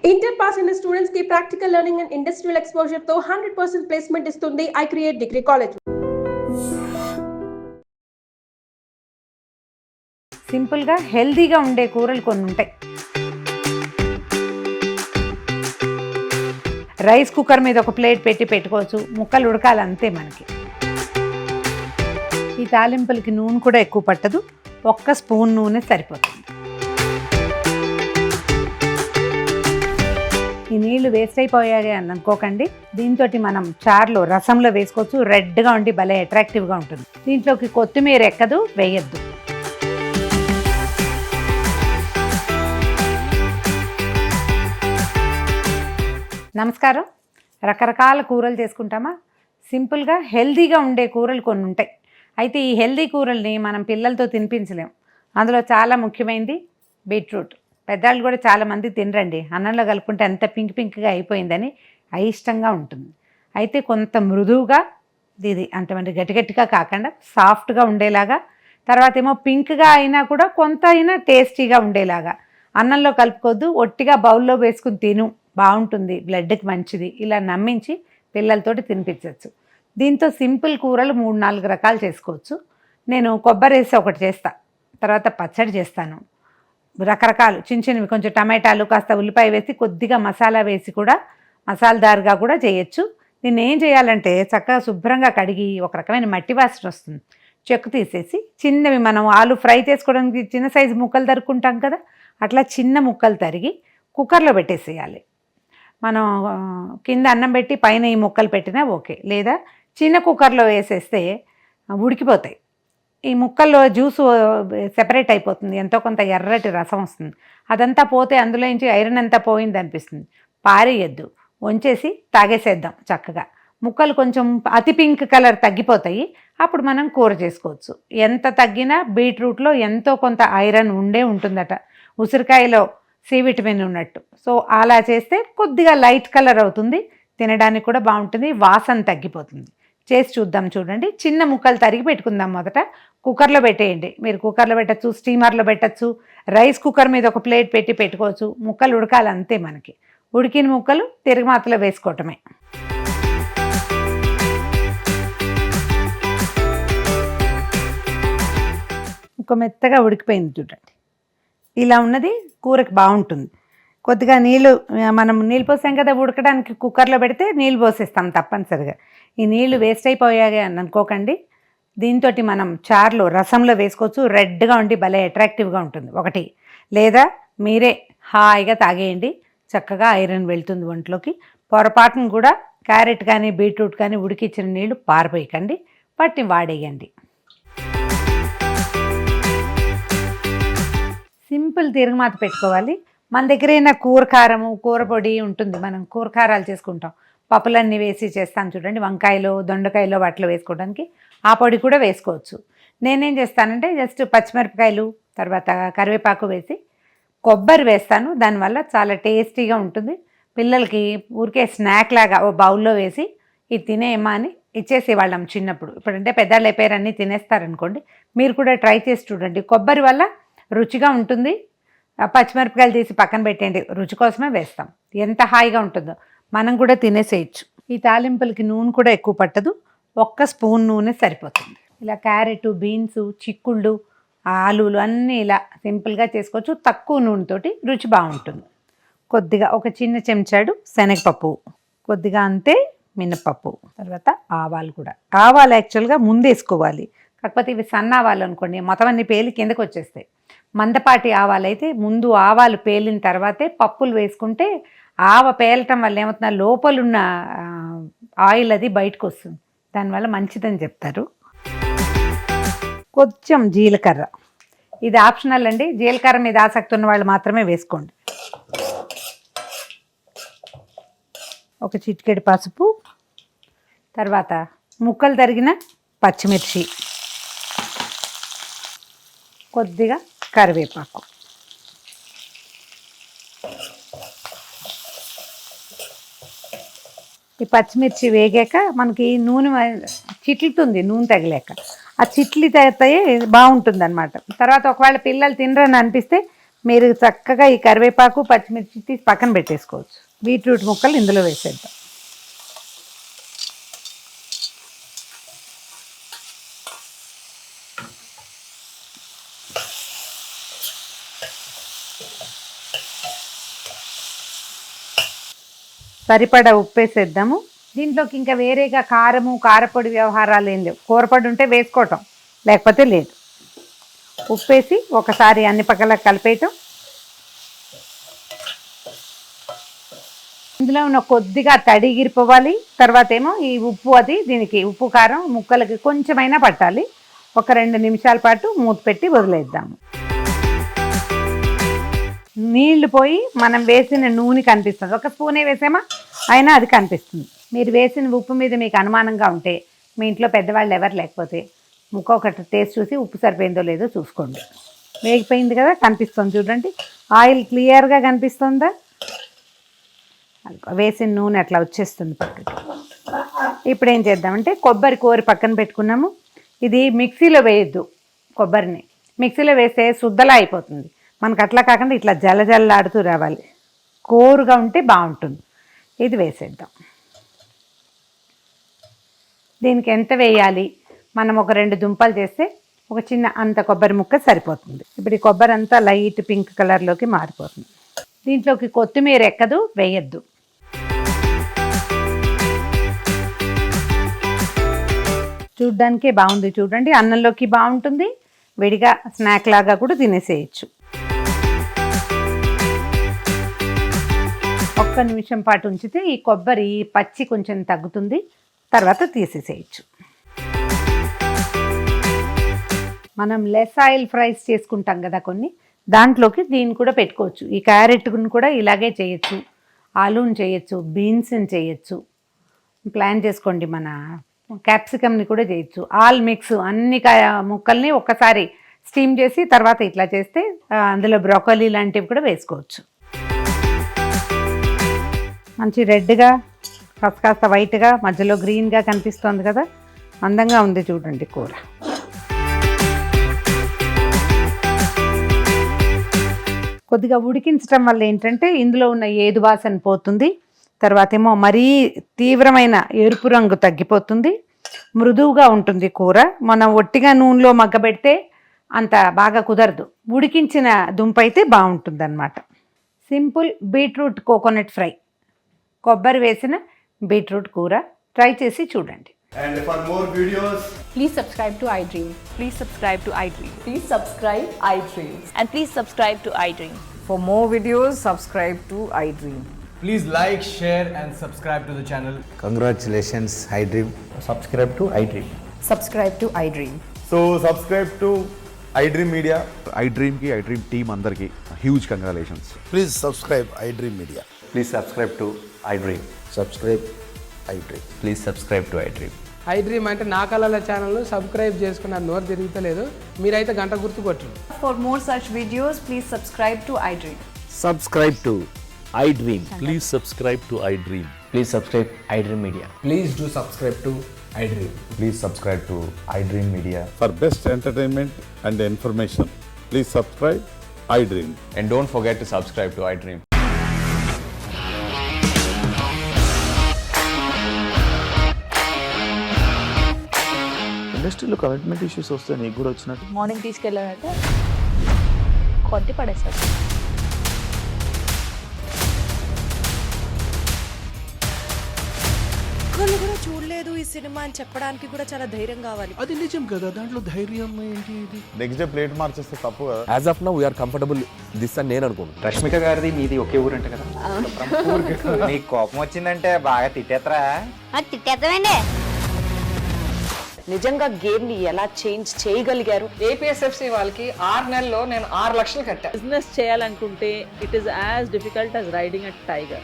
Inter pass అయిన students కి practical learning and industrial exposure తో 100% ప్లేస్మెంట్ ఇస్తుంది ఐ క్రియేట్ డిగ్రీ కాలేజ్. సింపుల్గా హెల్తీగా ఉండే కూరలు కొన్ని ఉంటాయి. రైస్ కుక్కర్ మీద ఒక ప్లేట్ పెట్టుకోవచ్చు, ముక్కలు ఉడకాలి అంతే. మనకి ఈ తాలింపులకి నూనె కూడా ఎక్కువ పట్టదు, ఒక్క స్పూన్ నూనె సరిపోతుంది. ఈ నీళ్లు వేస్ట్ అయిపోయాయి అని అనుకోకండి, దీంతో మనం చారులో రసంలో వేసుకోవచ్చు. రెడ్గా ఉండి భలే అట్రాక్టివ్గా ఉంటుంది. దీంట్లోకి కొత్తిమీర ఎక్కదు, వేయద్దు. నమస్కారం. రకరకాల కూరలు చేసుకుంటామా? సింపుల్గా హెల్తీగా ఉండే కూరలు కొన్ని ఉంటాయి. అయితే ఈ హెల్తీ కూరల్ని మనం పిల్లలతో తినిపించలేం. అందులో చాలా ముఖ్యమైనది బీట్రూట్. పెద్దవాళ్ళు కూడా చాలామంది తినరండి, అన్నంలో కలుపుకుంటే ఎంత పింక్గా అయిపోయిందని అయిష్టంగా ఉంటుంది. అయితే కొంత మృదువుగా, ఇది అంతమంది గట్టిగా కాకుండా సాఫ్ట్గా ఉండేలాగా, తర్వాత ఏమో పింక్గా అయినా కూడా కొంత అయినా టేస్టీగా ఉండేలాగా అన్నంలో కలుపుకోవద్దు, ఒట్టిగా బౌల్లో వేసుకుని తిను, బాగుంటుంది, బ్లడ్కి మంచిది, ఇలా నమ్మించి పిల్లలతోటి తినిపించవచ్చు. దీంతో సింపుల్ కూరలు 3-4 రకాలు చేసుకోవచ్చు. నేను కొబ్బరి వేసి ఒకటి చేస్తా, తర్వాత పచ్చడి చేస్తాను, రకరకాలు చిన్నవి కొంచెం టమాటాలు కాస్త ఉల్లిపాయ వేసి కొద్దిగా మసాలా వేసి కూడా మసాలాదారుగా కూడా చేయొచ్చు. దీన్ని ఏం చేయాలంటే చక్కగా శుభ్రంగా కడిగి, ఒక రకమైన మట్టి వాసన వస్తుంది, చెక్కు తీసేసి చిన్నవి మనం ఆలు ఫ్రై చేసుకోవడానికి చిన్న సైజు ముక్కలు తరుక్కుంటాం కదా, అట్లా చిన్న ముక్కలు తరిగి కుక్కర్లో పెట్టేసేయాలి. మనం కింద అన్నం పెట్టి పైన ఈ ముక్కలు పెట్టినా ఓకే, లేదా చిన్న కుక్కర్లో వేసేస్తే ఉడికిపోతాయి. ఈ ముక్కల్లో జ్యూసు సెపరేట్ అయిపోతుంది, ఎంతో కొంత ఎర్రటి రసం వస్తుంది. అదంతా పోతే అందులో నుంచి ఐరన్ అంతా పోయింది అనిపిస్తుంది. పారేయద్దు, వంచేసి తాగేసేద్దాం చక్కగా. ముక్కలు కొంచెం అతి పింక్ కలర్ తగ్గిపోతాయి, అప్పుడు మనం కూర చేసుకోవచ్చు. ఎంత తగ్గినా బీట్రూట్లో ఎంతో కొంత ఐరన్ ఉంటుందట, ఉసిరికాయలో సి విటమిన్ ఉన్నట్టు. సో అలా చేస్తే కొద్దిగా లైట్ కలర్ అవుతుంది, తినడానికి కూడా బాగుంటుంది, వాసన తగ్గిపోతుంది. చేసి చూద్దాం. చూడండి, చిన్న ముక్కలు తరిగి పెట్టుకుందాం. మొదట కుక్కర్లో పెట్టేయండి. మీరు కుక్కర్లో పెట్టచ్చు, స్టీమర్లో పెట్టచ్చు, రైస్ కుక్కర్ మీద ఒక ప్లేట్ పెట్టుకోవచ్చు. ముక్కలు ఉడకాలి అంతే. మనకి ఉడికిన ముక్కలు తిరగమాతలో వేసుకోవటమే. ఒక మెత్తగా ఉడికిపోయింది చూడండి, ఇలా ఉన్నది కూరకి బాగుంటుంది. కొద్దిగా మనం నీళ్ళు పోసాం కదా ఉడకడానికి, కుక్కర్లో పెడితే నీళ్ళు పోసేస్తాం తప్పనిసరిగా. ఈ నీళ్లు వేస్ట్ అయిపోయాయి అని అనుకోకండి, దీంతో మనం చారులో రసంలో వేసుకోవచ్చు. రెడ్గా ఉండి భలే అట్రాక్టివ్గా ఉంటుంది ఒకటి, లేదా మీరే హాయిగా తాగేయండి, చక్కగా ఐరన్ వెళ్తుంది ఒంట్లోకి. పొరపాటును కూడా క్యారెట్ కానీ బీట్రూట్ కానీ ఉడికిచ్చిన నీళ్లు పారిపోయకండి, వాటిని వాడేయండి. సింపుల్ తిరగమాత పెట్టుకోవాలి. మన దగ్గర అయినా కూర కారము, కూర పొడి ఉంటుంది, మనం కూర కారాలు చేసుకుంటాం, పప్పులన్నీ వేసి చేస్తాను చూడండి, వంకాయలు దొండకాయలు వాటిలో వేసుకోవడానికి ఆ పొడి కూడా వేసుకోవచ్చు. నేనేం చేస్తానంటే జస్ట్ పచ్చిమిరపకాయలు తర్వాత కరివేపాకు వేసి కొబ్బరి వేస్తాను, దానివల్ల చాలా టేస్టీగా ఉంటుంది. పిల్లలకి ఊరికే స్నాక్ లాగా ఓ బౌల్లో వేసి ఇది తినేయమ్మా అని ఇచ్చేసేవాళ్ళం చిన్నప్పుడు. ఇప్పుడంటే పెద్దవాళ్ళు అయిపోయారు, అన్నీ తినేస్తారనుకోండి. మీరు కూడా ట్రై చేసి చూడండి, కొబ్బరి వల్ల రుచిగా ఉంటుంది. పచ్చిమిరపకాయలు తీసి పక్కన పెట్టండి, రుచి కోసమే వేస్తాం, ఎంత హాయిగా ఉంటుందో. మనం కూడా తినేసేయచ్చు. ఈ తాలింపులకి నూనె కూడా ఎక్కువ పట్టదు, ఒక్క స్పూన్ నూనె సరిపోతుంది. ఇలా క్యారెట్, బీన్స్, చిక్కుళ్ళు, ఆలులు అన్నీ ఇలా సింపుల్గా చేసుకోవచ్చు. తక్కువ నూనెతోటి రుచి బాగుంటుంది. కొద్దిగా ఒక చిన్న చెంచాడు శనగపప్పు, కొద్దిగా అంతే మినపప్పు, తర్వాత ఆవాలు కూడా. ఆవాలు యాక్చువల్గా ముందు వేసుకోవాలి, కాకపోతే ఇవి సన్న ఆవాలు అనుకోండి మొత్తం అన్ని పేలి కిందకు వచ్చేస్తాయి. మందపాటి ఆవాలు అయితే ముందు ఆవాలు పేలిన తర్వాతే పప్పులు వేసుకుంటే ఆవ పేలటం వల్ల ఏమవుతున్నా లోపలున్న ఆయిల్ అది బయటకు వస్తుంది, దానివల్ల మంచిదని చెప్తారు. కొంచెం జీలకర్ర, ఇది ఆప్షనల్ అండి, జీలకర్ర మీద ఆసక్తి ఉన్న వాళ్ళు మాత్రమే వేసుకోండి. ఒక చిటికెడు పసుపు, తర్వాత ముక్కలు తరిగిన పచ్చిమిర్చి, కొద్దిగా కరివేపాకు, ఈ పచ్చిమిర్చి వేగాక మనకి నూనె చిట్లుతుంది, నూనె తగిలేక ఆ చిట్లి తగ్గితే బాగుంటుంది అనమాట. తర్వాత ఒకవేళ పిల్లలు తినరని అనిపిస్తే మీరు చక్కగా ఈ కరివేపాకు పచ్చిమిర్చి తీసి పక్కన పెట్టేసుకోవచ్చు. బీట్రూట్ ముక్కలు ఇందులో వేసేద్దాం. సరిపడా ఉప్పు వేసేద్దాము. దీంట్లోకి ఇంకా వేరేగా కారము కారపొడి వ్యవహారాలు ఏం లేవు. కూరపొడి ఉంటే వేసుకోవటం, లేకపోతే లేదు. ఉప్పు వేసి ఒకసారి అన్ని పక్కల కలిపేయటం. ఇందులో ఉన్న కొద్దిగా తడిగిరిపోవాలి. తర్వాత ఏమో ఈ ఉప్పు అది దీనికి ఉప్పు కారం ముక్కలకి కొంచెమైనా పట్టాలి. ఒక 2 నిమిషాల పాటు మూత పెట్టి వదిలేద్దాము. నీళ్లు పోయి మనం వేసిన నూనె కనిపిస్తుంది. ఒక స్పూనే వేసామా అయినా అది కనిపిస్తుంది. మీరు వేసిన ఉప్పు మీద మీకు అనుమానంగా ఉంటే, మీ ఇంట్లో పెద్దవాళ్ళు ఎవరు లేకపోతే ముక్క ఒకటి టేస్ట్ చూసి ఉప్పు సరిపోయిందో లేదో చూసుకోండి. వేగిపోయింది కదా, కనిపిస్తుంది చూడండి. ఆయిల్ క్లియర్గా కనిపిస్తుందా? వేసిన నూనె అట్లా వచ్చేస్తుంది పక్కకి. ఇప్పుడు ఏం చేద్దామంటే కొబ్బరి కోరి పక్కన పెట్టుకున్నాము. ఇది మిక్సీలో వేయద్దు. కొబ్బరిని మిక్సీలో వేస్తే శుద్ధలా అయిపోతుంది. మనకు అట్లా కాకుండా ఇట్లా జలజల్లాడుతూ రావాలి. కోరుగా ఉంటే బాగుంటుంది. ఇది వేసేద్దాం. దీనికి ఎంత వేయాలి? మనం ఒక 2 దుంపలు చేస్తే ఒక చిన్న అంత కొబ్బరి ముక్క సరిపోతుంది. ఇప్పుడు ఈ కొబ్బరి అంతా లైట్ పింక్ కలర్లోకి మారిపోతుంది. దీంట్లోకి కొత్తిమీర ఎక్కదు, వేయద్దు. చూడ్డానికే బాగుంది చూడండి. అన్నంలోకి బాగుంటుంది, విడిగా స్నాక్ లాగా కూడా తినేసేయచ్చు. ఒక్క నిమిషం పాటు ఉంచితే ఈ కొబ్బరి పచ్చి కొంచెం తగ్గుతుంది. తర్వాత తీసేసేయచ్చు. మనం లెస్ ఆయిల్ ఫ్రైస్ చేసుకుంటాం కదా కొన్ని, దాంట్లోకి దీన్ని కూడా పెట్టుకోవచ్చు. ఈ క్యారెట్ని కూడా ఇలాగే చేయొచ్చు, ఆలూని చేయొచ్చు, బీన్స్ని చేయొచ్చు. ప్లాన్ చేసుకోండి. మన క్యాప్సికమ్ని కూడా చేయొచ్చు. ఆల్ మిక్స్ అన్ని ముక్కల్ని ఒక్కసారి స్టీమ్ చేసి తర్వాత ఇట్లా చేస్తే అందులో బ్రోకలీ లాంటివి కూడా వేసుకోవచ్చు. మంచి రెడ్గా కాస్త వైట్గా మధ్యలో గ్రీన్గా కనిపిస్తుంది కదా, అందంగా ఉంది చూడండి కూర. కొద్దిగా ఉడికించడం వల్ల ఏంటంటే ఇందులో ఉన్న ఏదు వాసన పోతుంది. తర్వాత ఏమో మరీ తీవ్రమైన ఎరుపు రంగు తగ్గిపోతుంది. మృదువుగా ఉంటుంది కూర. మనం ఒట్టిగా నూనెలో మగ్గబెడితే అంత బాగా కుదరదు. ఉడికించిన దుంప అయితే బాగుంటుంది అన్నమాట. సింపుల్ బీట్రూట్ కోకోనట్ ఫ్రై, కొబ్బరి వేసిన బీట్రూట్ కూర ట్రై చేసి చూడండి. And for more videos, Please subscribe to iDream. Please subscribe to iDream. Please subscribe iDream. And please subscribe to iDream. For more videos, subscribe to iDream. please like, share, and subscribe to the channel. Congratulations, iDream. Subscribe to iDream. Subscribe to iDream. So subscribe to iDream Media. iDream ki iDream team andarki huge congratulations. Please subscribe iDream Media. Please subscribe to iDream. Subscribe iDream. Please subscribe to iDream. iDream అంటే నా కళల channel subscribe చేసుకున్న నోరు తిరుగుతలేదు. మీరైతే గంట గుర్తు కొట్టండి. For more such videos, please subscribe to iDream. Subscribe to iDream. Please subscribe to iDream. Please subscribe iDream Media. Please do subscribe to iDream. Please subscribe to iDream Media. For best entertainment and information, please subscribe iDream. And don't forget to subscribe to iDream. ఇండస్ట్రీలో commitment issues వస్తే నీకు కూడా వచ్చినట్టు morning తీసుకెళ్ళాలంటే కొట్టి పడేస్తారు. ఒక్కళ్ళు కూడా చూడలేదు ఈ సినిమా అని చెప్పడానికి కూడా చాలా ధైర్యం కావాలి. అది నిజం కదా, దాంట్లో ధైర్యం ఏంటి? ఇది నెక్స్ట్ డే ప్లేట్ మార్చేస్తే తప్పు కదా. As of now we are comfortable this అని నేను అనుకుంటున్నాను. రష్మిక గారిది మీది ఒకే ఊరంట కదా. నీకు కోపం వచ్చిందంటే బాగా తిట్టేత్తరా? తిట్టేద్దామండి. నిజంగా గేమ్ ని ఎలా చేంజ్ చేయగలిగారు? ఏపీఎస్ఎఫ్సి వాళ్ళకి 6 నెలల్లో నేను 6 లక్షలు కట్టా. బిజినెస్ చేయాలనుకుంటే it is as difficult as riding a tiger.